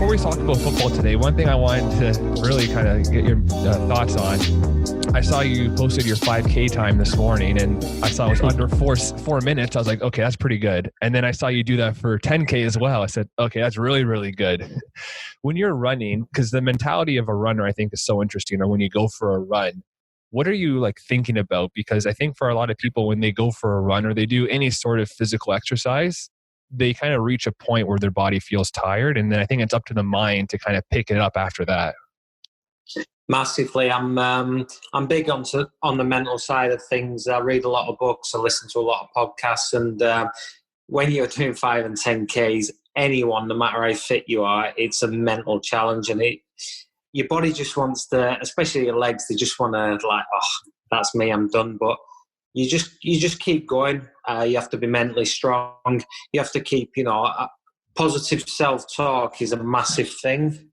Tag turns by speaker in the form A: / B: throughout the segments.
A: before we talk about football today, one thing I wanted to really kind of get your thoughts on. I saw you posted your 5K time this morning, and I saw it was under 4 minutes. I was like, okay, that's pretty good. And then I saw you do that for 10K as well. I said, okay, that's really, really good. When you're running, because the mentality of a runner, I think, is so interesting, or when you go for a run, what are you like thinking about? Because I think for a lot of people, when they go for a run or they do any sort of physical exercise, they kind of reach a point where their body feels tired. And then I think it's up to the mind to kind of pick it up after that.
B: Massively. I'm big on the mental side of things. I read a lot of books. I listen to a lot of podcasts. And when you're doing 5 and 10Ks, anyone, no matter how fit you are, it's a mental challenge. And your body just wants to, especially your legs, they just want to like, oh, that's me, I'm done. But you just keep going. You have to be mentally strong. You have to keep, positive self-talk is a massive thing.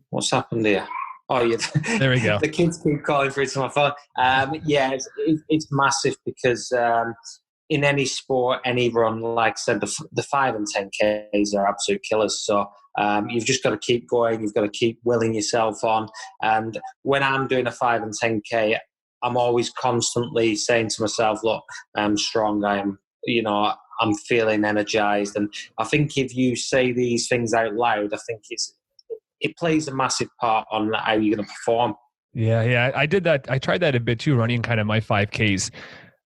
B: What's happened here? Oh, yeah.
A: There we go.
B: The kids keep calling through to my phone. It's massive because in any sport, any run, like I said, the 5 and 10Ks are absolute killers. So you've just got to keep going. You've got to keep willing yourself on. And when I'm doing a 5 and 10K, I'm always constantly saying to myself, look, I'm strong. I'm feeling energized. And I think if you say these things out loud, I think it plays a massive part on how you're going to perform.
A: Yeah. I did that. I tried that a bit too, running kind of my 5Ks.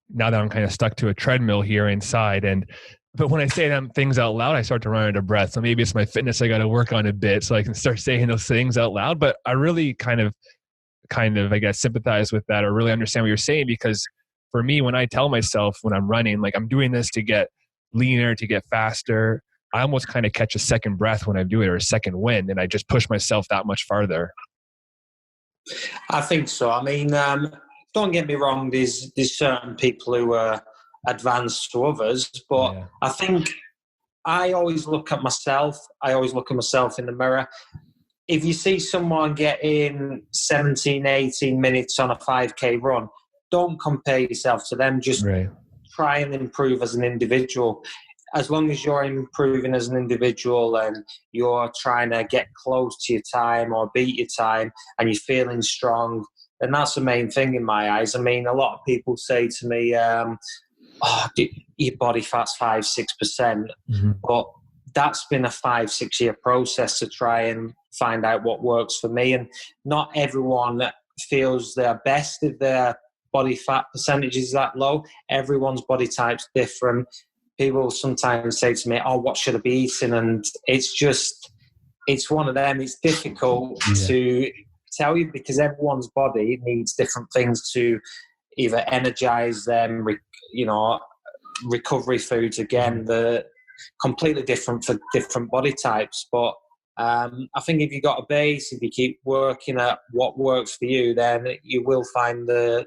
A: Now that I'm kind of stuck to a treadmill here inside. But when I say them things out loud, I start to run out of breath. So maybe it's my fitness I got to work on a bit so I can start saying those things out loud. But I really kind of, I guess, sympathize with that or really understand what you're saying, because for me, when I tell myself when I'm running, like I'm doing this to get leaner, to get faster, I almost kind of catch a second breath when I do it, or a second wind, and I just push myself that much farther.
B: I think so. I mean, don't get me wrong, there's certain people who are advanced to others, but yeah. I think I always look at myself in the mirror. If you see someone getting 17, 18 minutes on a 5K run, don't compare yourself to them. Just try and improve as an individual. As long as you're improving as an individual and you're trying to get close to your time or beat your time and you're feeling strong, then that's the main thing in my eyes. I mean, a lot of people say to me, your body fat's 5-6%. Mm-hmm. But that's been a 5-6 year process to try and find out what works for me. And not everyone feels their best if their body fat percentage is that low. Everyone's body type's different. People sometimes say to me, oh, what should I be eating? And it's one of them. It's difficult to tell you because everyone's body needs different things to either energize them, recovery foods. Again, they're completely different for different body types. But I think if you've got a base, if you keep working at what works for you, then you will find the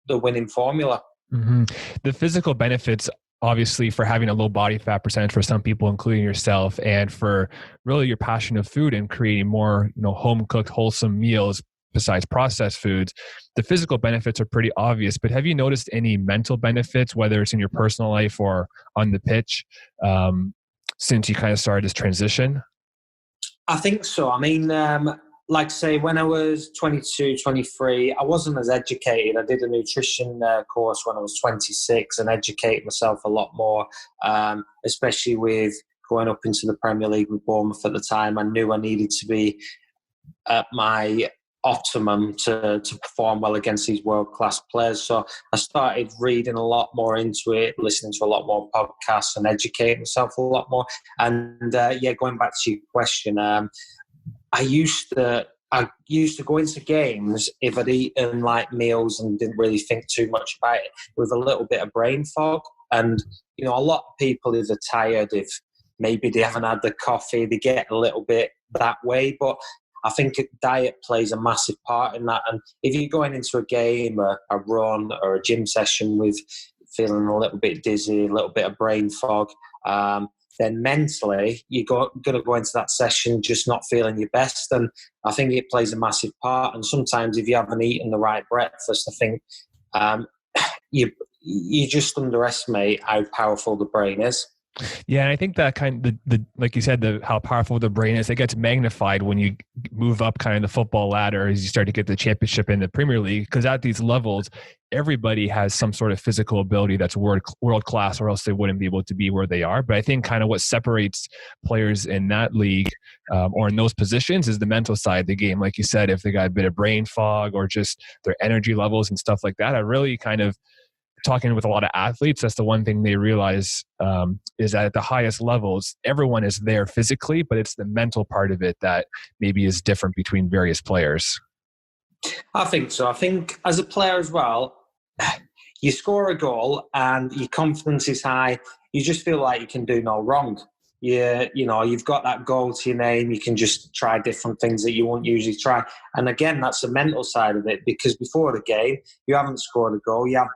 B: winning formula.
A: Mm-hmm. The physical benefits, obviously, for having a low body fat percentage for some people, including yourself, and for really your passion of food and creating more, home cooked, wholesome meals besides processed foods, the physical benefits are pretty obvious. But have you noticed any mental benefits, whether it's in your personal life or on the pitch, since you kind of started this transition?
B: I think so. I mean, like say, when I was 22, 23, I wasn't as educated. I did a nutrition course when I was 26 and educated myself a lot more, especially with going up into the Premier League with Bournemouth at the time. I knew I needed to be at my optimum to perform well against these world-class players. So I started reading a lot more into it, listening to a lot more podcasts and educating myself a lot more. And going back to your question, I used to go into games if I'd eaten like meals and didn't really think too much about it, with a little bit of brain fog. And, a lot of people, if they're tired, if maybe they haven't had the coffee, they get a little bit that way. But I think diet plays a massive part in that. And if you're going into a game, a run or a gym session with feeling a little bit dizzy, a little bit of brain fog, then mentally you're going to go into that session just not feeling your best. And I think it plays a massive part. And sometimes if you haven't eaten the right breakfast, I think you just underestimate how powerful the brain is.
A: Yeah, and I think that kind of the like you said, the how powerful the brain is, it gets magnified when you move up kind of the football ladder as you start to get the championship in the Premier League. Because at these levels, everybody has some sort of physical ability that's world class, or else they wouldn't be able to be where they are. But I think kind of what separates players in that league or in those positions is the mental side of the game. Like you said, if they got a bit of brain fog or just their energy levels and stuff like that, I really kind of talking with a lot of athletes, that's the one thing they realize is that at the highest levels, everyone is there physically, but it's the mental part of it that maybe is different between various players.
B: I think so. I think as a player as well, you score a goal and your confidence is high. You just feel like you can do no wrong. You've got that goal to your name. You can just try different things that you won't usually try. And again, that's the mental side of it, because before the game, you haven't scored a goal. You have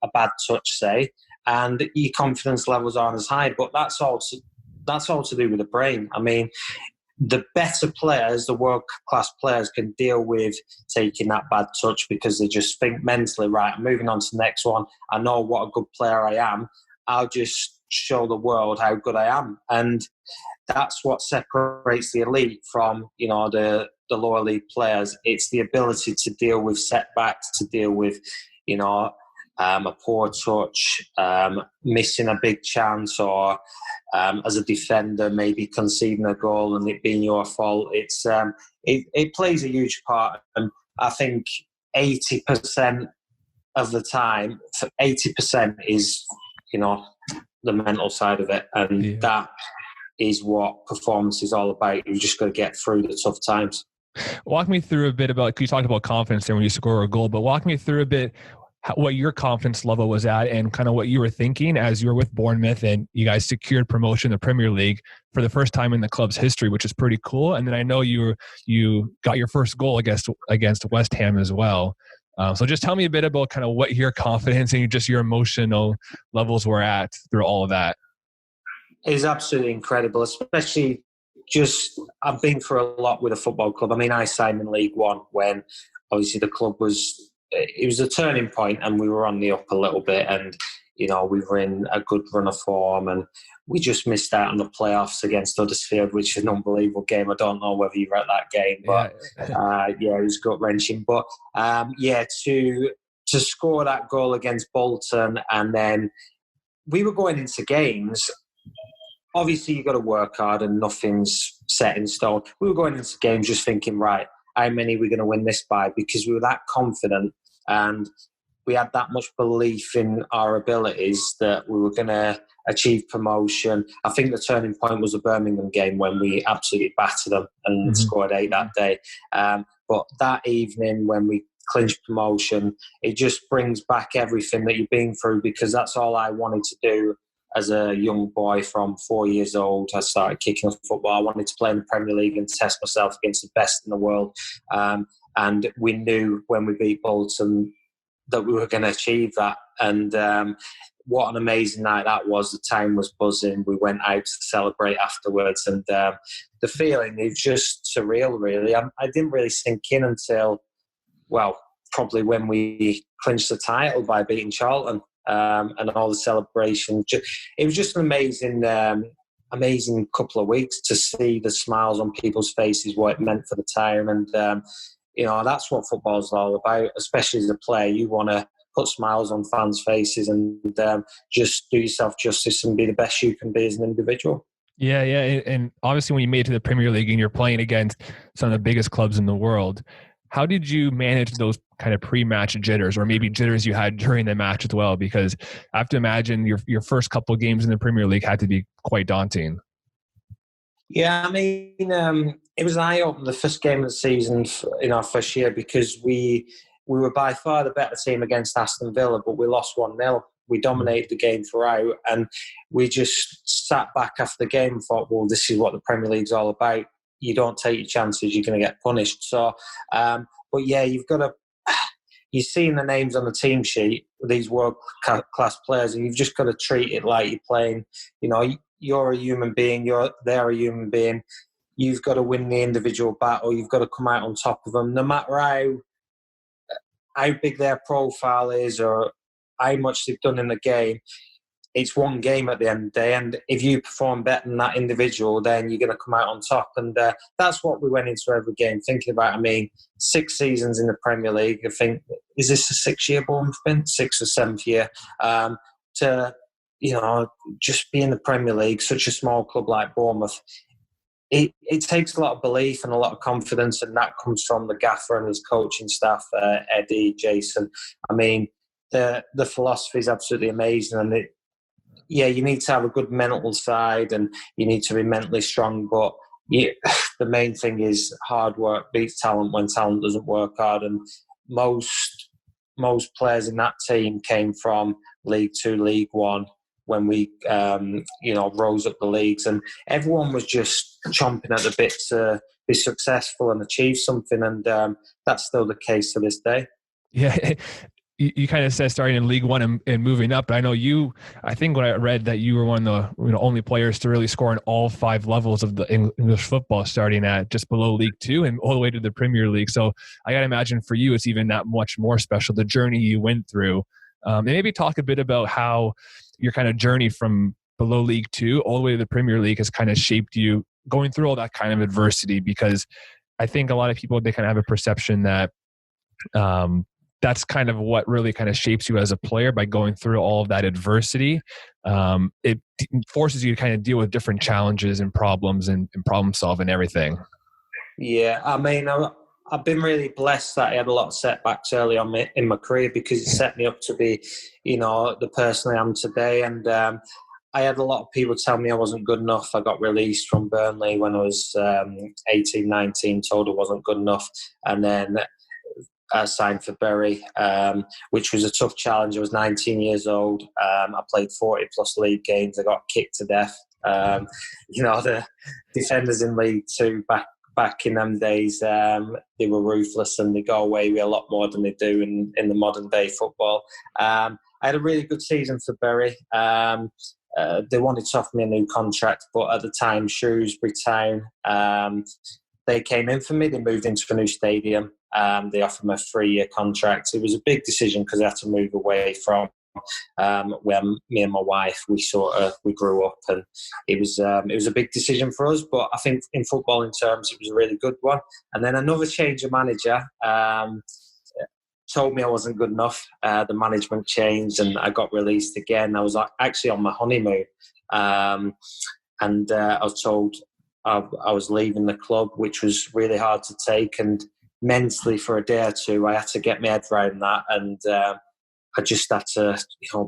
B: a bad touch, say, and your confidence levels aren't as high. But that's all to do with the brain. I mean, the better players, the world-class players, can deal with taking that bad touch because they just think mentally, right, I'm moving on to the next one. I know what a good player I am. I'll just show the world how good I am. And that's what separates the elite from, the lower league players. It's the ability to deal with setbacks, to deal with, a poor touch, missing a big chance, or as a defender maybe conceding a goal and it being your fault. It plays a huge part, and I think 80% of the time, 80% is the mental side of it, and that is what performance is all about. You've just got to get through the tough times.
A: Walk me through a bit about, you talked about confidence there when you score a goal, but walk me through a bit what your confidence level was at and kind of what you were thinking as you were with Bournemouth and you guys secured promotion in the Premier League for the first time in the club's history, which is pretty cool. And then I know you got your first goal against West Ham as well. So just tell me a bit about kind of what your confidence and just your emotional levels were at through all of that.
B: It is absolutely incredible, especially I've been through a lot with a football club. I mean, I signed in League One when obviously the club was a turning point and we were on the up a little bit, and we were in a good run of form, and we just missed out on the playoffs against Huddersfield, which is an unbelievable game. I don't know whether you were at that game, but it was gut-wrenching. But to score that goal against Bolton, and then we were going into games. Obviously, you've got to work hard and nothing's set in stone. We were going into games just thinking, right, how many are we going to win this by? Because we were that confident and we had that much belief in our abilities that we were going to achieve promotion. I think the turning point was the Birmingham game when we absolutely battered them and scored 8 that day. But that evening when we clinched promotion, it just brings back everything that you've been through, because that's all I wanted to do. As a young boy from 4 years old, I started kicking off football. I wanted to play in the Premier League and test myself against the best in the world. And we knew when we beat Bolton that we were going to achieve that. And what an amazing night that was. The town was buzzing. We went out to celebrate afterwards. And the feeling is just surreal, really. I didn't really sink in until, probably when we clinched the title by beating Charlton. And all the celebration. It was just an amazing couple of weeks to see the smiles on people's faces, what it meant for the town. And, that's what football's all about, especially as a player. You want to put smiles on fans' faces and just do yourself justice and be the best you can be as an individual.
A: Yeah. And obviously when you made it to the Premier League and you're playing against some of the biggest clubs in the world, how did you manage those kind of pre-match jitters, or maybe jitters you had during the match as well? Because I have to imagine your first couple of games in the Premier League had to be quite daunting.
B: Yeah, I mean, it was an eye-opener, the first game of the season in our first year, because we were by far the better team against Aston Villa, but we lost 1-0. We dominated the game throughout, and we just sat back after the game and thought, well, this is what the Premier League's all about. You don't take your chances, you're going to get punished. So, but yeah, you're seeing the names on the team sheet, these world-class players, and you've just got to treat it like you're playing. You're a human being, they're a human being. You've got to win the individual battle. You've got to come out on top of them, no matter how big their profile is or how much they've done in the game. it's one game at the end of the day, and if you perform better than that individual, then you're going to come out on top. And that's what we went into every game thinking about. I mean, 6 seasons in the Premier League. I think, is this the 6th year Bournemouth been? 6th or 7th year. To, just be in the Premier League, such a small club like Bournemouth, it takes a lot of belief and a lot of confidence, and that comes from the gaffer and his coaching staff, Eddie, Jason. I mean, the philosophy is absolutely amazing, and you need to have a good mental side and you need to be mentally strong, but the main thing is hard work beats talent when talent doesn't work hard. And most players in that team came from League 2, League 1 when we rose up the leagues, and everyone was just chomping at the bit to be successful and achieve something, and that's still the case to this day.
A: Yeah. You kind of said starting in League 1 and moving up, but I know I think when I read that you were one of the only players to really score in all 5 levels of the English football, starting at just below League 2 and all the way to the Premier League. So I got to imagine for you, it's even that much more special, the journey you went through. And maybe talk a bit about how your kind of journey from below League 2 all the way to the Premier League has kind of shaped you going through all that kind of adversity, because I think a lot of people, they kind of have a perception that that's kind of what really kind of shapes you as a player, by going through all of that adversity. It forces you to kind of deal with different challenges and problems and problem solve and everything.
B: Yeah, I mean, I've been really blessed that I had a lot of setbacks early on in my career, because it set me up to be, the person I am today. And I had a lot of people tell me I wasn't good enough. I got released from Burnley when I was 18, 19, told I wasn't good enough. And then I signed for Bury, which was a tough challenge. I was 19 years old. I played 40 plus league games. I got kicked to death. The defenders in League 2 back in them days, they were ruthless, and they go away with a lot more than they do in the modern day football. I had a really good season for Bury. They wanted to offer me a new contract, but at the time, Shrewsbury Town, they came in for me. They moved into a new stadium. They offered me a 3-year contract. It was a big decision because I had to move away from where me and my wife, we grew up, and it was a big decision for us. But I think in footballing terms, it was a really good one. And then another change of manager told me I wasn't good enough. The management changed, and I got released again. I was actually on my honeymoon, and I was told I was leaving the club, which was really hard to take. And mentally, for a day or two, I had to get my head around that, and I just had to,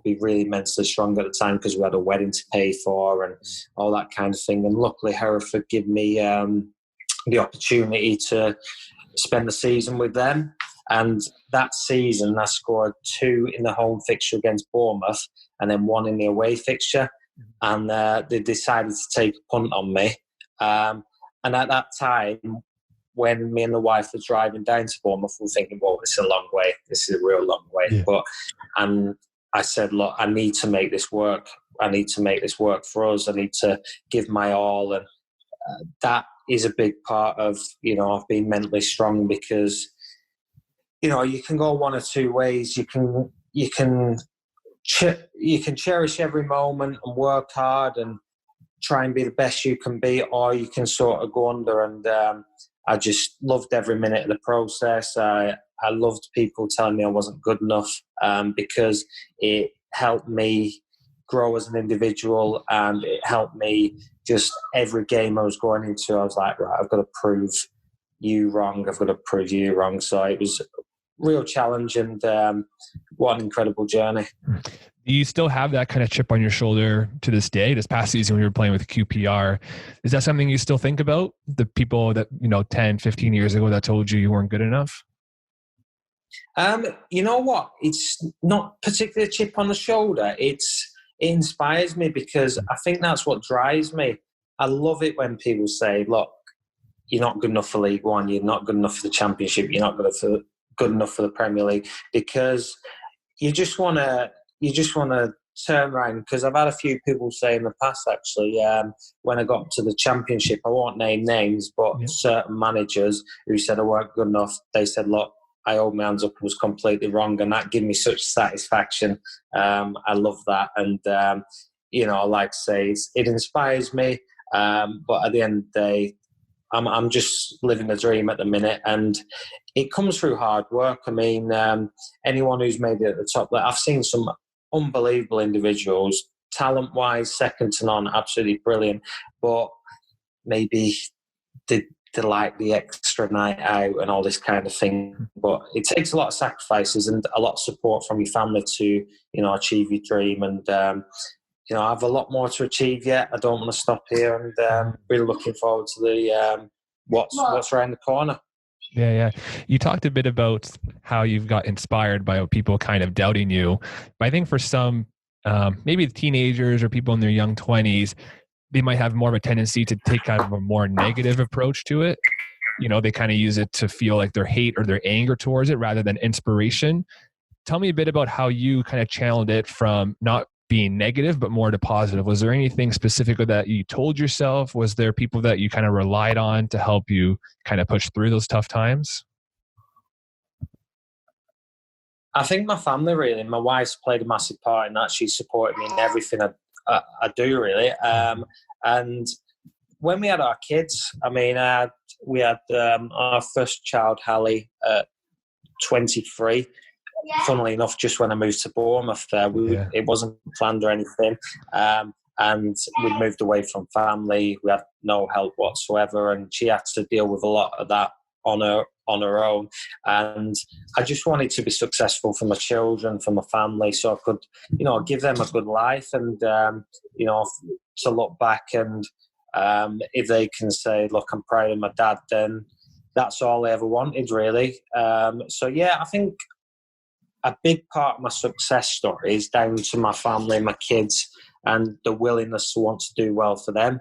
B: be really mentally strong at the time, because we had a wedding to pay for and all that kind of thing. And luckily, Hereford gave me the opportunity to spend the season with them. And that season, I scored 2 in the home fixture against Bournemouth, and then 1 in the away fixture. And they decided to take a punt on me. And at that time, when me and the wife were driving down to Bournemouth, we were thinking, well, this is a long way. This is a real long way. Yeah. And I said, look, I need to make this work. I need to make this work for us. I need to give my all. And that is a big part of, I've been mentally strong, because, you can go one or two ways. You can cherish every moment and work hard and try and be the best you can be, or you can sort of go under. And I just loved every minute of the process. I loved people telling me I wasn't good enough, because it helped me grow as an individual, and it helped me just every game I was going into, I was like, right, I've got to prove you wrong. I've got to prove you wrong. So it was a real challenge, and what an incredible journey.
A: Do you still have that kind of chip on your shoulder to this day? This past season, when you were playing with QPR, is that something you still think about? The people that, 10, 15 years ago that told you weren't good enough?
B: You know what? It's not particularly a chip on the shoulder. It inspires me, because I think that's what drives me. I love it when people say, look, you're not good enough for League 1. You're not good enough for the Championship. You're not good enough for the Premier League, because you just want to turn around. Because I've had a few people say in the past, actually, when I got to the Championship, I won't name names, but certain managers who said I weren't good enough, they said, look, I hold my hands up and was completely wrong, and that gave me such satisfaction. I love that, and like I say, it inspires me. But at the end of the day, I'm just living the dream at the minute, and it comes through hard work. I mean, anyone who's made it at the top, I've seen some unbelievable individuals, talent-wise, second to none, absolutely brilliant, but maybe they like the extra night out and all this kind of thing. But it takes a lot of sacrifices and a lot of support from your family to, achieve your dream. And, I have a lot more to achieve yet. I don't want to stop here, and really looking forward to the what's around the corner.
A: Yeah. You talked a bit about how you've got inspired by people kind of doubting you. But I think for some, maybe teenagers or people in their young 20s, they might have more of a tendency to take kind of a more negative approach to it. They kind of use it to feel like their hate or their anger towards it rather than inspiration. Tell me a bit about how you kind of channeled it from not being negative, but more to positive. Was there anything specific that you told yourself? Was there people that you kind of relied on to help you kind of push through those tough times?
B: I think my family, really. My wife's played a massive part in that. She supported me in everything I do, really. And when we had our kids, I mean, we had our first child, Hallie, at 23. Funnily enough, just when I moved to Bournemouth, it wasn't planned or anything. And we moved away from family. We had no help whatsoever, and she had to deal with a lot of that on her own. And I just wanted to be successful for my children, for my family, so I could, give them a good life, and to look back and if they can say, look, I'm proud of my dad, then that's all I ever wanted, really. So yeah, I think a big part of my success story is down to my family, my kids, and the willingness to want to do well for them.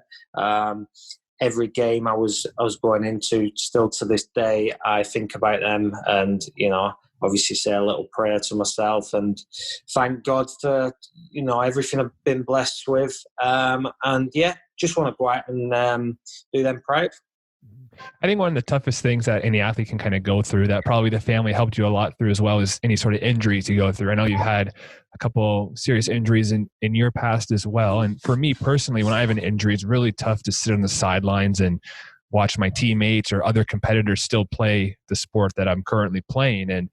B: Every game I was going into, still to this day, I think about them, and obviously say a little prayer to myself and thank God for everything I've been blessed with. And yeah, just want to go out and do them proud.
A: I think one of the toughest things that any athlete can kind of go through, that probably the family helped you a lot through as well, is any sort of injuries you go through. I know you've had a couple serious injuries in your past as well. And for me personally, when I have an injury, it's really tough to sit on the sidelines and watch my teammates or other competitors still play the sport that I'm currently playing and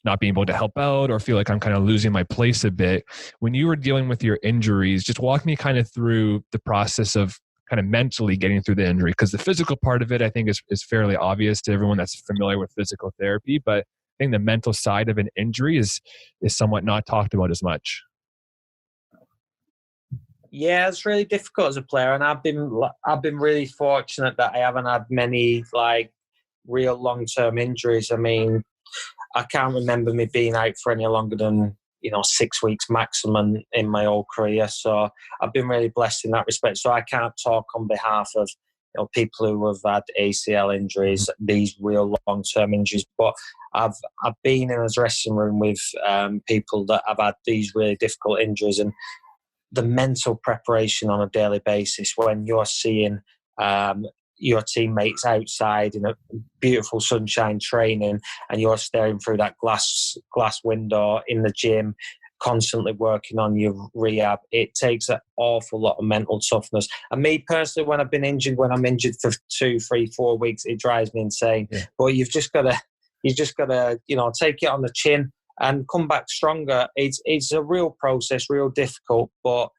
A: not being able to help out or feel like I'm kind of losing my place a bit. When you were dealing with your injuries, just walk me kind of through the process of kind of mentally getting through the injury, because the physical part of it, I think, is fairly obvious to everyone that's familiar with physical therapy. But I think the mental side of an injury is somewhat not talked about as much.
B: Yeah, it's really difficult as a player, and I've been really fortunate that I haven't had many real long-term injuries. I mean, I can't remember me being out for any longer than 6 weeks maximum in my whole career. So I've been really blessed in that respect. So I can't talk on behalf of people who have had ACL injuries, these real long-term injuries. But I've been in a dressing room with people that have had these really difficult injuries, and the mental preparation on a daily basis when you're seeing your teammates outside in a beautiful sunshine training, and you're staring through that glass window in the gym, constantly working on your rehab. It takes an awful lot of mental toughness. And me personally, when I'm injured for 2, 3, 4 weeks, it drives me insane. Yeah. But you've just got to take it on the chin and come back stronger. It's a real process, real difficult, but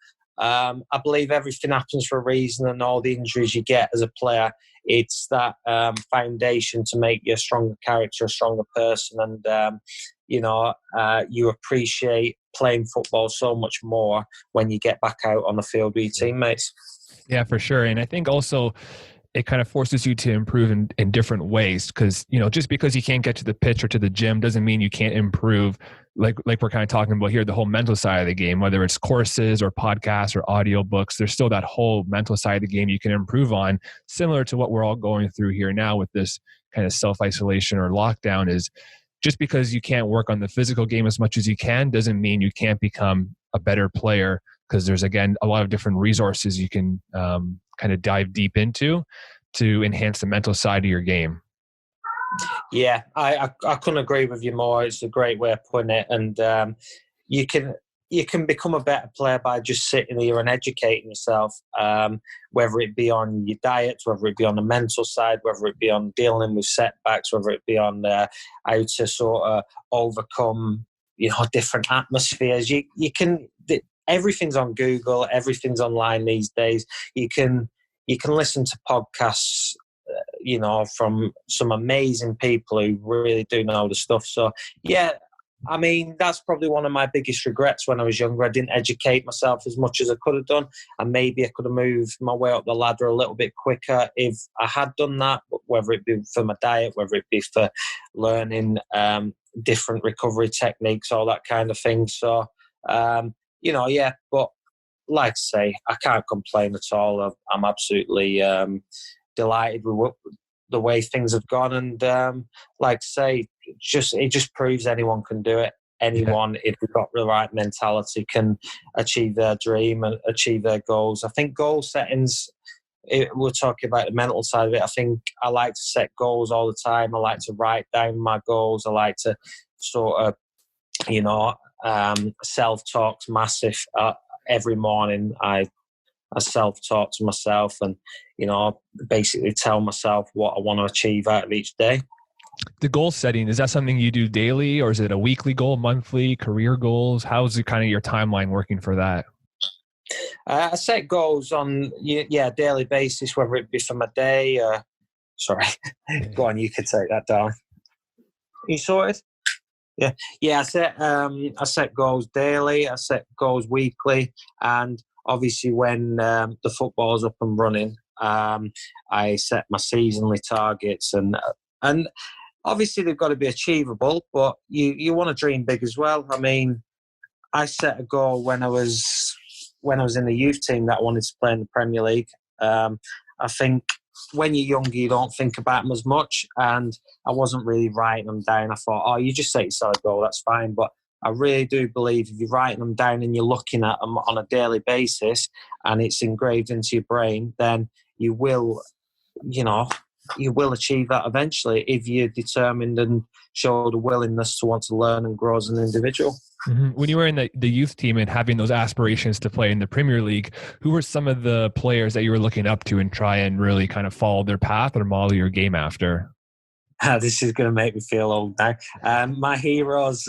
B: I believe everything happens for a reason, and all the injuries you get as a player, it's that foundation to make you a stronger character, a stronger person, and you appreciate playing football so much more when you get back out on the field with your teammates.
A: Yeah, for sure. And I think also it kind of forces you to improve in different ways, because just because you can't get to the pitch or to the gym doesn't mean you can't improve. Like we're kind of talking about here, the whole mental side of the game, whether it's courses or podcasts or audiobooks, there's still that whole mental side of the game you can improve on, similar to what we're all going through here now with this kind of self-isolation or lockdown. Is just because you can't work on the physical game as much as you can doesn't mean you can't become a better player, because there's, again, a lot of different resources you can kind of dive deep into to enhance the mental side of your game.
B: Yeah, I couldn't agree with you more. It's a great way of putting it, and you can become a better player by just sitting here and educating yourself, whether it be on your diet, whether it be on the mental side, whether it be on dealing with setbacks, whether it be on how to sort of overcome, different atmospheres. You can. Everything's on Google. Everything's online these days. You can listen to podcasts, from some amazing people who really do know the stuff. So, yeah, I mean, that's probably one of my biggest regrets when I was younger. I didn't educate myself as much as I could have done. And maybe I could have moved my way up the ladder a little bit quicker if I had done that, whether it be for my diet, whether it be for learning different recovery techniques, all that kind of thing. So, yeah, but like I say, I can't complain at all. I'm absolutely delighted with the way things have gone, and like I say, it just proves anyone can do it. Anyone, if they've got the right mentality, can achieve their dream and achieve their goals. I think goal settings, we're talking about the mental side of it. I think I like to set goals all the time. I like to write down my goals. I like to sort of, self-talk's massive. Every morning I self-talk to myself and, basically tell myself what I want to achieve out of each day.
A: The goal setting, is that something you do daily, or is it a weekly goal, monthly, career goals? How's it kind of your timeline working for that?
B: I set goals on daily basis, whether it be for my day. Sorry, go on, you could take that down. You sorted? Yeah. I set goals daily. I set goals weekly, and obviously when the football's up and running, I set my seasonally targets, and obviously they've got to be achievable. But you want to dream big as well. I mean, I set a goal when I was in the youth team that I wanted to play in the Premier League. I think when you're younger, you don't think about them as much, and I wasn't really writing them down. I thought, you just set yourself a goal, that's fine. But I really do believe if you're writing them down and you're looking at them on a daily basis and it's engraved into your brain, then you will achieve that eventually if you're determined and show the willingness to want to learn and grow as an individual.
A: Mm-hmm. When you were in the youth team and having those aspirations to play in the Premier League, who were some of the players that you were looking up to and try and really kind of follow their path or model your game after?
B: This is going to make me feel old now. My heroes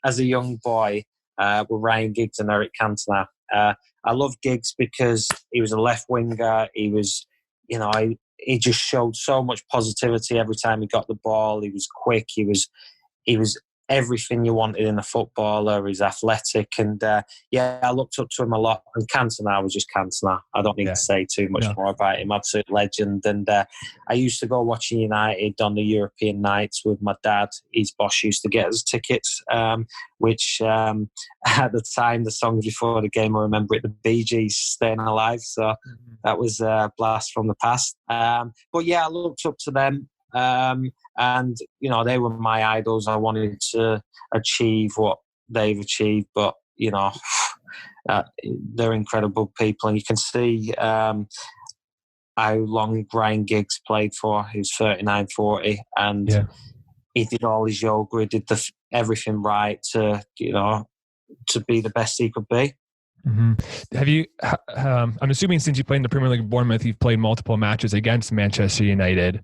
B: as a young boy were Ryan Giggs and Eric Cantona. I love Giggs because he was a left winger. He was, he just showed so much positivity every time he got the ball. He was quick. He was everything you wanted in a footballer. He's athletic, and I looked up to him a lot. And Cantona was just Cantona. I don't need to say too much more about him. Absolute legend. And I used to go watching United on the European nights with my dad. His boss used to get us tickets, which at the time, the songs before the game, I remember it, the Bee Gees, Staying Alive. So that was a blast from the past. But yeah, I looked up to them. And they were my idols. I wanted to achieve what they've achieved, but they're incredible people, and you can see how long Ryan Giggs played for. He was 39, 40, and he did all his yoga. He did everything right to be the best he could be.
A: Mm-hmm. Have you? I'm assuming since you played in the Premier League of Bournemouth, you've played multiple matches against Manchester United.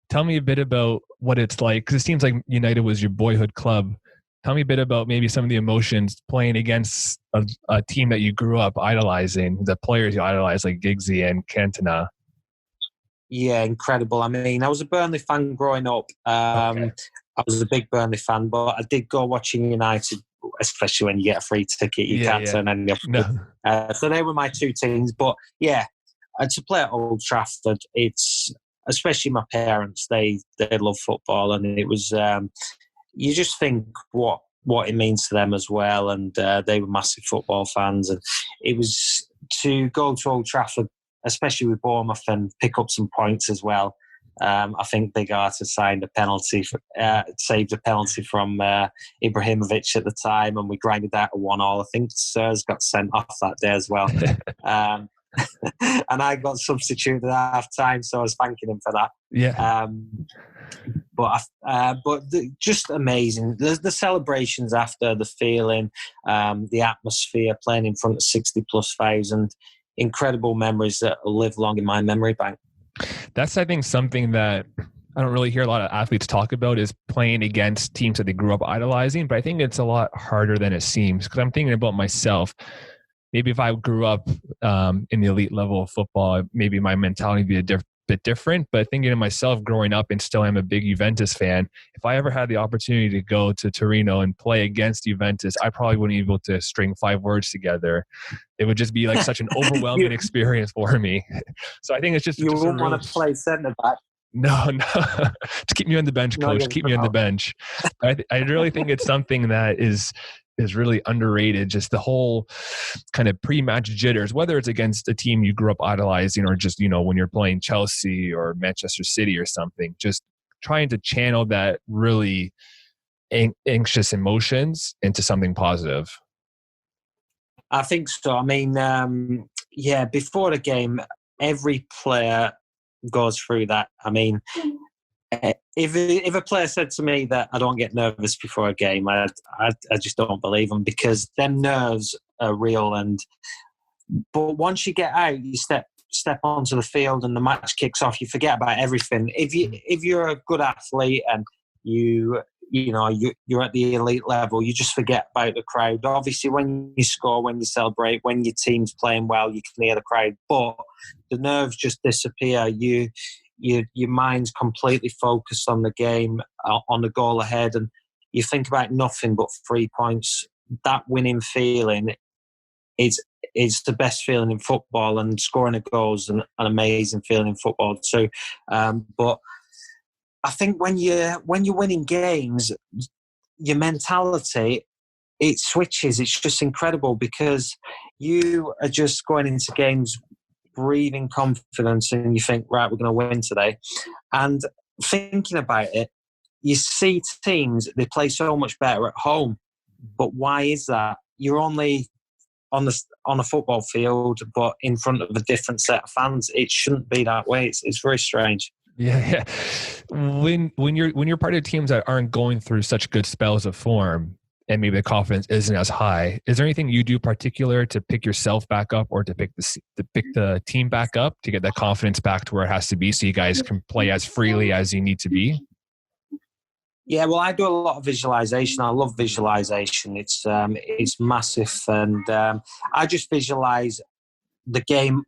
A: Tell me a bit about what it's like, because it seems like United was your boyhood club. Tell me a bit about maybe some of the emotions playing against a team that you grew up idolizing, the players you idolized like Giggsy and Cantona.
B: Yeah, incredible. I mean, I was a Burnley fan growing up. I was a big Burnley fan, but I did go watching United, especially when you get a free ticket. You can't turn any off. No. So they were my two teams. But yeah, to play at Old Trafford, it's... especially my parents, they love football, and it was you just think what it means to them as well, and they were massive football fans, and it was to go to Old Trafford, especially with Bournemouth, and pick up some points as well. I think Big Arthur saved a penalty from Ibrahimovic at the time, and we grinded out a 1-1. I think Sirs got sent off that day as well. And I got substituted at half time, so I was thanking him for that.
A: Yeah.
B: Just amazing. The celebrations after, the feeling, the atmosphere, playing in front of 60 plus thousand, incredible memories that will live long in my memory bank.
A: That's, I think, something that I don't really hear a lot of athletes talk about, is playing against teams that they grew up idolizing. But I think it's a lot harder than it seems, because I'm thinking about myself. Maybe if I grew up in the elite level of football, maybe my mentality would be a bit different. But thinking of myself growing up, and still I'm a big Juventus fan, if I ever had the opportunity to go to Torino and play against Juventus, I probably wouldn't be able to string 5 words together. It would just be like such an overwhelming experience for me. So I think it's just...
B: You wouldn't want to play centre back.
A: No. Just keep me on the bench, coach. Keep me on the bench. I really think it's something that is really underrated. Just the whole kind of pre-match jitters, whether it's against a team you grew up idolizing, or just, when you're playing Chelsea or Manchester City or something, just trying to channel that really anxious emotions into something positive.
B: I think so. I mean, before the game, every player goes through that. I mean, if a player said to me that I don't get nervous before a game, I just don't believe them, because them nerves are real. But once you get out, you step onto the field and the match kicks off, you forget about everything. If you're a good athlete and you're at the elite level, you just forget about the crowd. Obviously, when you score, when you celebrate, when your team's playing well, you can hear the crowd, but the nerves just disappear. Your mind's completely focused on the game, on the goal ahead, and you think about nothing but 3 points. That winning feeling is the best feeling in football, and scoring a goal is an amazing feeling in football too. But I think when you're winning games, your mentality, it switches. It's just incredible, because you are just going into games breathing confidence, and you think, right, we're going to win today. And thinking about it, you see teams, they play so much better at home. But why is that? You're only on a football field, but in front of a different set of fans. It shouldn't be that way. It's very strange.
A: Yeah. When you're part of teams that aren't going through such good spells of form, and maybe the confidence isn't as high, is there anything you do particular to pick yourself back up, or to pick the team back up, to get that confidence back to where it has to be, so you guys can play as freely as you need to be?
B: Yeah, well, I do a lot of visualization. I love visualization. It's massive, and I just visualize the game.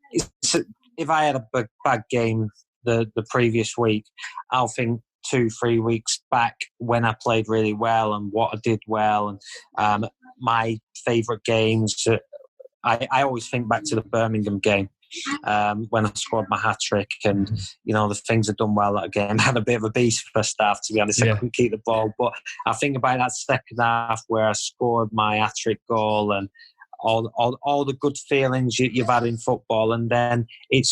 B: If I had a bad game the previous week, I'll think 2-3 weeks back when I played really well and what I did well, and my favourite games. I always think back to the Birmingham game when I scored my hat-trick, and the things I've done well that game. I had a bit of a beast first half, to be honest. I couldn't keep the ball, but I think about that second half where I scored my hat-trick goal, and all the good feelings you've had in football, and then it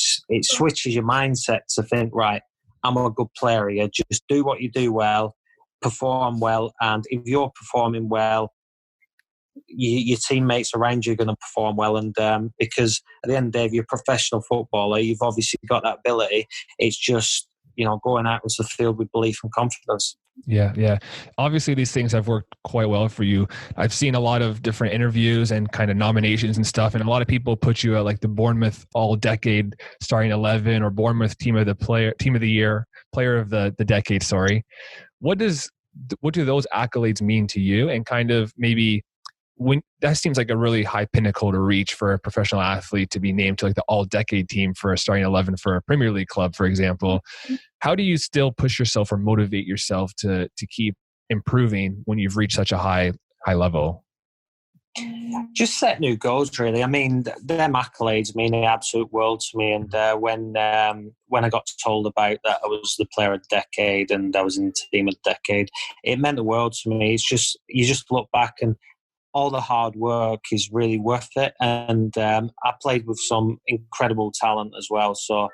B: switches your mindset to think, right, I'm a good player here. Just do what you do well, perform well, and if you're performing well, your teammates around you are going to perform well. And because at the end of the day, if you're a professional footballer, you've obviously got that ability. It's just going out into the field with belief and confidence.
A: Yeah. Obviously, these things have worked quite well for you. I've seen a lot of different interviews and kind of nominations and stuff, and a lot of people put you at like the Bournemouth All-Decade Starting 11, or Bournemouth Team of the Year, Player of the Decade. Sorry, what do those accolades mean to you? And kind of maybe, when that seems like a really high pinnacle to reach for a professional athlete, to be named to like the All-Decade team for a Starting 11 for a Premier League club, for example. How do you still push yourself or motivate yourself to keep improving when you've reached such a high level?
B: Just set new goals, really. I mean, them accolades mean the absolute world to me. And when I got told about that I was the Player of the Decade and I was in the Team of the Decade, it meant the world to me. It's just, you just look back and all the hard work is really worth it. And I played with some incredible talent as well. So,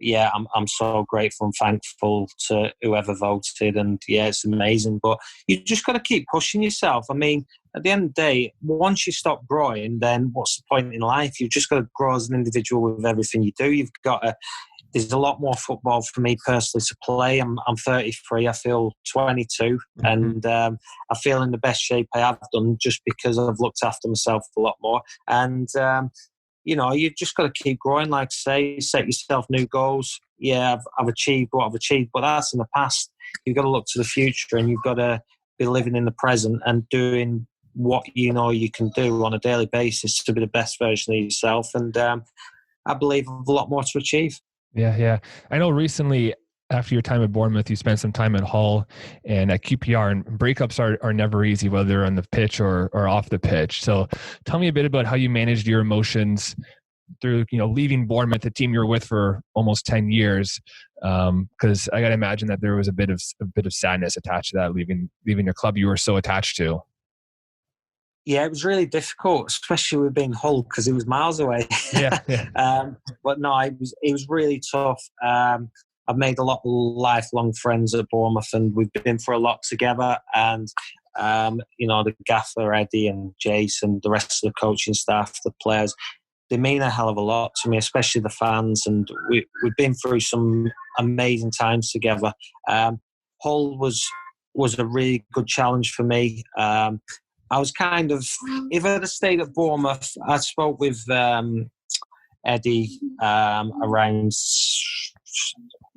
B: yeah, I'm so grateful and thankful to whoever voted. And, yeah, it's amazing. But you just got to keep pushing yourself. I mean, at the end of the day, once you stop growing, then what's the point in life? You've just got to grow as an individual with everything you do. You've got to there's a lot more football for me personally to play. I'm 33. I feel 22, and I feel in the best shape I have done just because I've looked after myself a lot more. And you've just got to keep growing. Like I say, set yourself new goals. Yeah, I've achieved what I've achieved, but that's in the past. You've got to look to the future, and you've got to be living in the present and doing what you know you can do on a daily basis to be the best version of yourself. And I believe I've a lot more to achieve.
A: Yeah. I know recently, after your time at Bournemouth, you spent some time at Hull and at QPR, and breakups are never easy, whether they're on the pitch or off the pitch. So tell me a bit about how you managed your emotions through, leaving Bournemouth, the team you were with for almost 10 years. Because I got to imagine that there was a bit of sadness attached to that, leaving your club you were so attached to.
B: Yeah, it was really difficult, especially with being Hull, because it was miles away.
A: Yeah.
B: But no, it was really tough. I've made a lot of lifelong friends at Bournemouth, and we've been through a lot together. And the gaffer Eddie and Jason, the rest of the coaching staff, the players, they mean a hell of a lot to me, especially the fans. And we've been through some amazing times together. Hull was a really good challenge for me. I was kind of, if I'd have stayed at Bournemouth, I spoke with Eddie around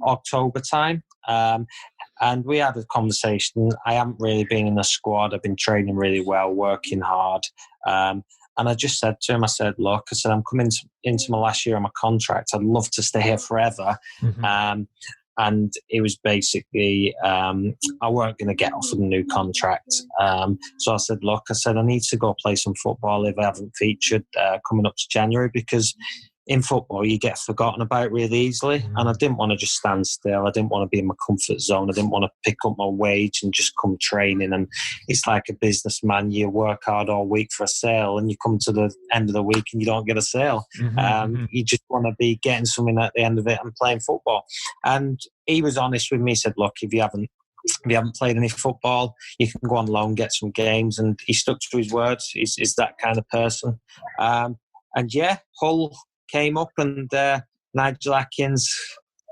B: October time, and we had a conversation. I haven't really been in the squad. I've been training really well, working hard. And I just said to him, look, I'm coming into my last year of my contract. I'd love to stay here forever. And it was basically, I weren't going to get offered a new contract. So I said, look, I need to go play some football if I haven't featured coming up to January, because in football, you get forgotten about really easily. And I didn't want to just stand still. I didn't want to be in my comfort zone. I didn't want to pick up my wage and just come training. And it's like a businessman. You work hard all week for a sale, and you come to the end of the week and you don't get a sale. You just want to be getting something at the end of it and playing football. And he was honest with me. He said, look, if you haven't played any football, you can go on loan, get some games. And he stuck to his words. He's that kind of person. And yeah, Hull came up, and Nigel Atkins,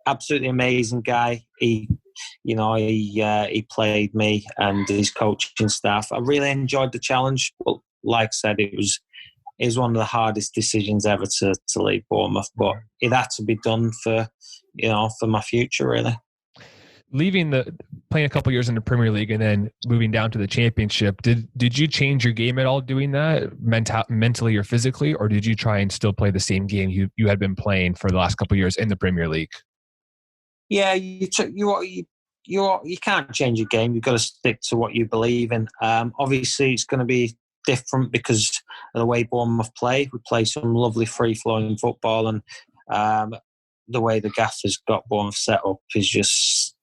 B: absolutely amazing guy. He played me and his coaching staff. I really enjoyed the challenge, but like I said, it was one of the hardest decisions ever to leave Bournemouth. But it had to be done for my future, really.
A: Playing a couple years in the Premier League and then moving down to the Championship, did you change your game at all doing that, mentally or physically, or did you try and still play the same game you had been playing for the last couple of years in the Premier League? Yeah,
B: you can't change your game. You've got to stick to what you believe in. Obviously, it's going to be different because of the way Bournemouth play. We play some lovely free-flowing football, and the way the gaffer's got Bournemouth set up is just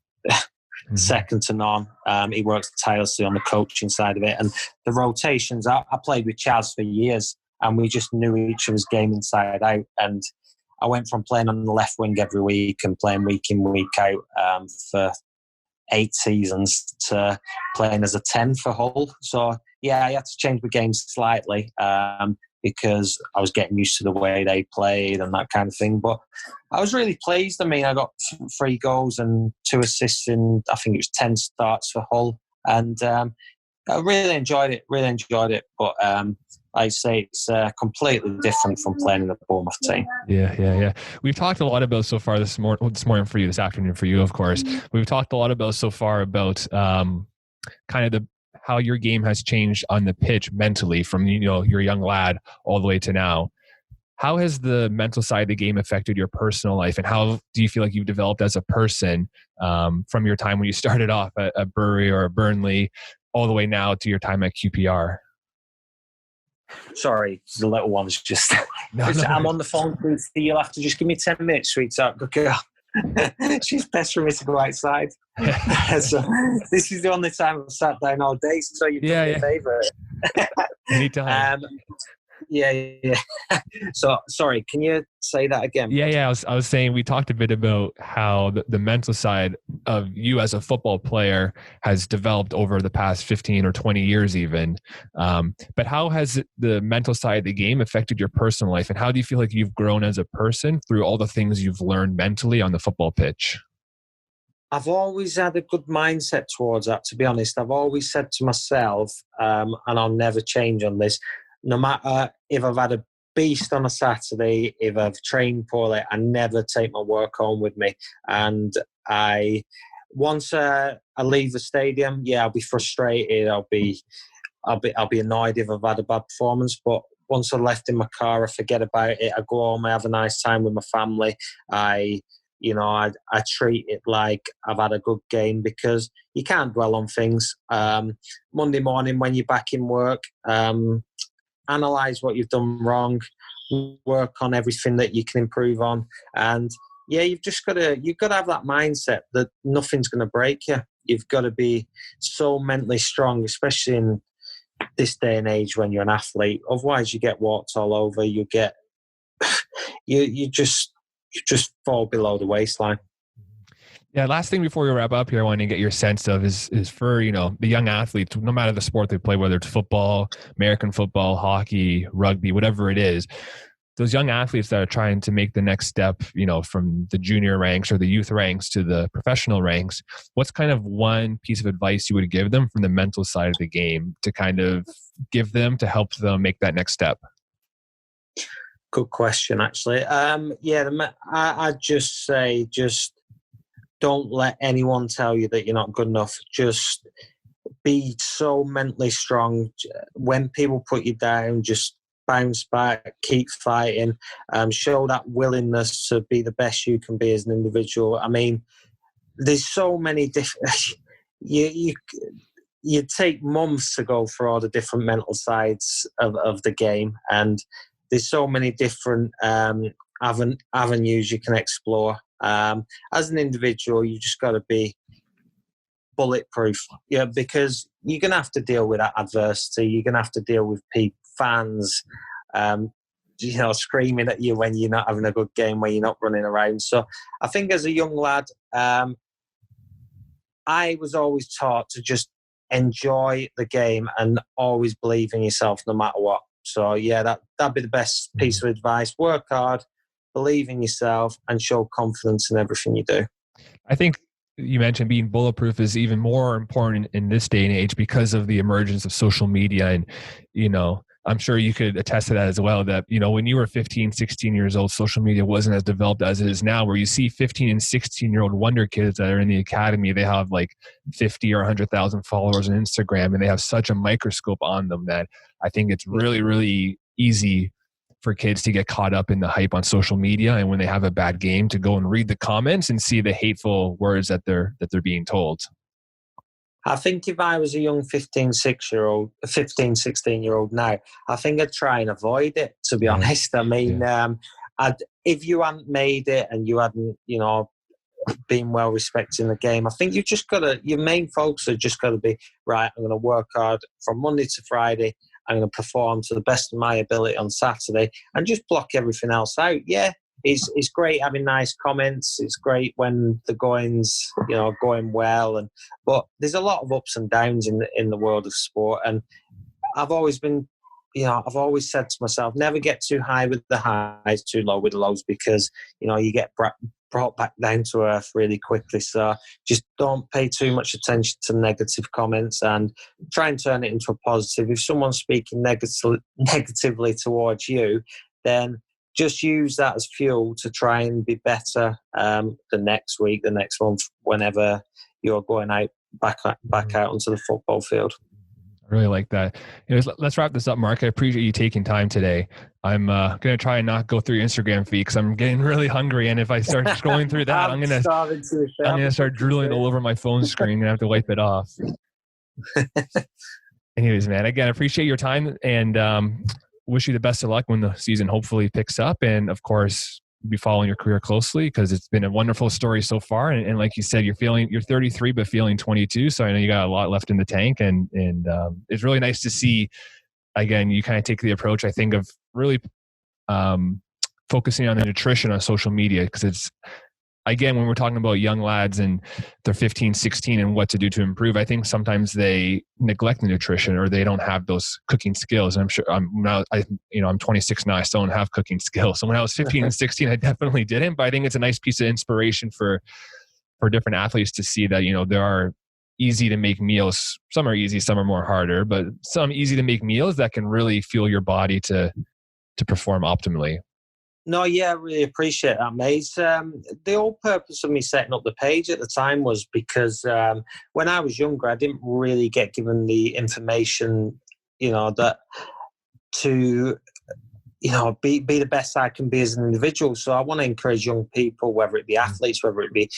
B: second to none. He works tirelessly on the coaching side of it, and the rotations. I played with Chaz for years, and we just knew each other's game inside out. And I went from playing on the left wing every week and playing week in, week out for 8 seasons to playing as a 10 for Hull. So yeah, I had to change my game slightly because I was getting used to the way they played and that kind of thing. But I was really pleased. I mean, I got 3 goals and 2 assists in, I think it was 10 starts for Hull. And I really enjoyed it, But like I say, it's completely different from playing in the Bournemouth team.
A: Yeah. We've talked a lot about so far this morning for you, this afternoon for you, of course. We've talked a lot about so far about kind of how your game has changed on the pitch mentally from, your young lad all the way to now. How has the mental side of the game affected your personal life, and how do you feel like you've developed as a person from your time when you started off at Bury or Burnley all the way now to your time at QPR?
B: Sorry, the little one's just...
A: No.
B: I'm on the phone with you. You'll have to just give me 10 minutes, sweetheart. Good girl. She's pestering me to go outside. So this is the only time I've sat down all day, so you've done me a favour.
A: Anytime.
B: Yeah, yeah. So, sorry, can you say that again?
A: Yeah. I was saying we talked a bit about how the mental side of you as a football player has developed over the past 15 or 20 years even. But how has the mental side of the game affected your personal life? And how do you feel like you've grown as a person through all the things you've learned mentally on the football pitch?
B: I've always had a good mindset towards that, to be honest. I've always said to myself, and I'll never change on this, no matter if I've had a beast on a Saturday, if I've trained poorly, I never take my work home with me. And once I leave the stadium, I'll be frustrated. I'll be annoyed if I've had a bad performance. But once I left in my car, I forget about it. I go home, I have a nice time with my family. I treat it like I've had a good game, because you can't dwell on things. Monday morning when you're back in work, analyse what you've done wrong, work on everything that you can improve on, and you've got to have that mindset that nothing's going to break you. You've got to be so mentally strong, especially in this day and age when you're an athlete. Otherwise, you get walked all over. You get you just fall below the waistline.
A: Yeah, last thing before we wrap up here, I want to get your sense of is for, the young athletes, no matter the sport they play, whether it's football, American football, hockey, rugby, whatever it is, those young athletes that are trying to make the next step, from the junior ranks or the youth ranks to the professional ranks, what's kind of one piece of advice you would give them from the mental side of the game to kind of give them to help them make that next step?
B: Good question, actually. I'd just say, don't let anyone tell you that you're not good enough. Just be so mentally strong. When people put you down, just bounce back, keep fighting, show that willingness to be the best you can be as an individual. I mean, there's so many different... you take months to go through all the different mental sides of the game, and there's so many different avenues you can explore. As an individual, you just got to be bulletproof, because you're going to have to deal with that adversity. You're going to have to deal with fans, screaming at you when you're not having a good game, when you're not running around. So I think as a young lad, I was always taught to just enjoy the game and always believe in yourself no matter what. So that'd be the best piece of advice. Work hard, believe in yourself, and show confidence in everything you do.
A: I think you mentioned being bulletproof is even more important in this day and age because of the emergence of social media. And, I'm sure you could attest to that as well, that, when you were 15, 16 years old, social media wasn't as developed as it is now, where you see 15 and 16-year-old wonder kids that are in the academy. They have like 50 or 100,000 followers on Instagram, and they have such a microscope on them that I think it's really, really easy for kids to get caught up in the hype on social media. And when they have a bad game, to go and read the comments and see the hateful words that they're being told.
B: I think if I was a young 15, 16-year-old now, I think I'd try and avoid it, to be honest. I mean, if you hadn't made it and you hadn't, been well respected in the game, I think you just got to, your main focus has just got to be, right, I'm going to work hard from Monday to Friday. I'm going to perform to the best of my ability on Saturday and just block everything else out. Yeah, it's great having nice comments. It's great when the going's, going well. But there's a lot of ups and downs in the world of sport. And I've always been, I've always said to myself, never get too high with the highs, too low with the lows, because, you get brought back down to earth really quickly. So just don't pay too much attention to negative comments and try and turn it into a positive. If someone's speaking negatively towards you, then just use that as fuel to try and be better the next week, the next month, whenever you're going out back out onto the football field.
A: I really like that. Let's wrap this up, Marc. I appreciate you taking time today. I'm going to try and not go through your Instagram feed because I'm getting really hungry. And if I start scrolling through that, I'm going to start drooling all over my phone screen and have to wipe it off. Anyways, man, again, I appreciate your time and wish you the best of luck when the season hopefully picks up. And of course, be following your career closely because it's been a wonderful story so far. And like you said, you're 33, but feeling 22. So I know you got a lot left in the tank and it's really nice to see again, you kind of take the approach, I think, of really focusing on the nutrition on social media, because it's, again, when we're talking about young lads and they're 15, 16 and what to do to improve, I think sometimes they neglect the nutrition or they don't have those cooking skills. And I'm sure I'm 26 now. I still don't have cooking skills. So when I was 15 and 16, I definitely didn't, but I think it's a nice piece of inspiration for different athletes to see that, there are easy to make meals. Some are easy, some are more harder, but some easy to make meals that can really fuel your body to perform optimally.
B: No, yeah, I really appreciate that, mate. The whole purpose of me setting up the page at the time was because when I was younger, I didn't really get given the information, that to, be the best I can be as an individual. So I want to encourage young people, whether it be athletes, whether it be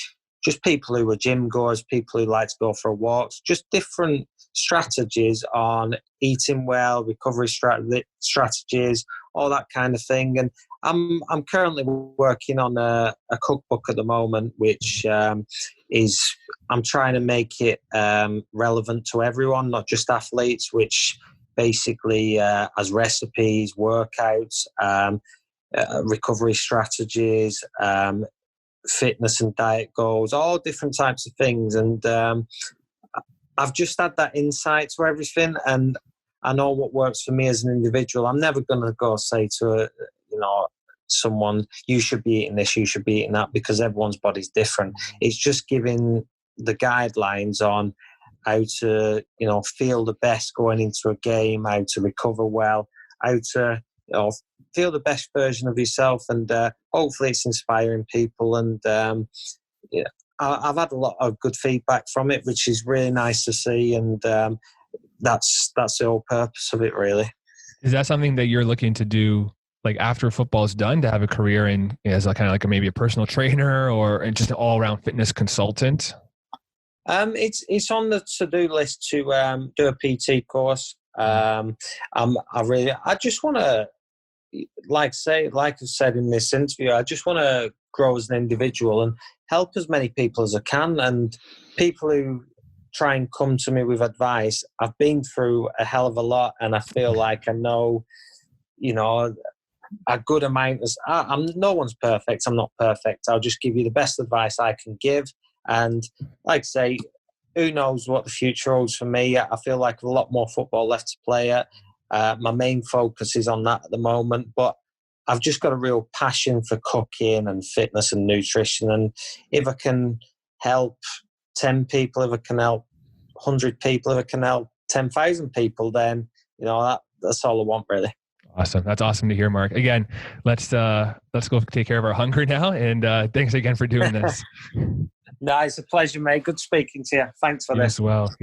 B: just people who are gym goers, people who like to go for walks, just different strategies on eating well, recovery strategies, all that kind of thing. And I'm currently working on a cookbook at the moment, which is I'm trying to make it relevant to everyone, not just athletes, which basically has recipes, workouts, recovery strategies, fitness and diet goals, all different types of things. And I've just had that insight to everything, and I know what works for me as an individual. I'm never going to go say to someone, you should be eating this, you should be eating that, because everyone's body's different. It's just giving the guidelines on how to, feel the best going into a game, how to recover well, how to, feel the best version of yourself, and hopefully it's inspiring people. And I've had a lot of good feedback from it, which is really nice to see. And that's the whole purpose of it, really.
A: Is that something that you're looking to do, like after football's done, to have a career in as a kind of like maybe a personal trainer or just an all-around fitness consultant?
B: It's on the to-do list to do a PT course. I just want to, like I've said in this interview, I just want to grow as an individual and help as many people as I can. And people who try and come to me with advice, I've been through a hell of a lot, and I feel like I know, a good amount. No one's perfect. I'm not perfect. I'll just give you the best advice I can give. And like I say, who knows what the future holds for me. I feel like a lot more football left to play at. My main focus is on that at the moment, but I've just got a real passion for cooking and fitness and nutrition. And if I can help 10 people, if I can help 100 people, if I can help 10,000 people, then, that's all I want, really.
A: Awesome. That's awesome to hear, Marc. Again, let's go take care of our hunger now. And thanks again for doing this.
B: No, it's a pleasure, mate. Good speaking to you. Thanks for this.
A: As well.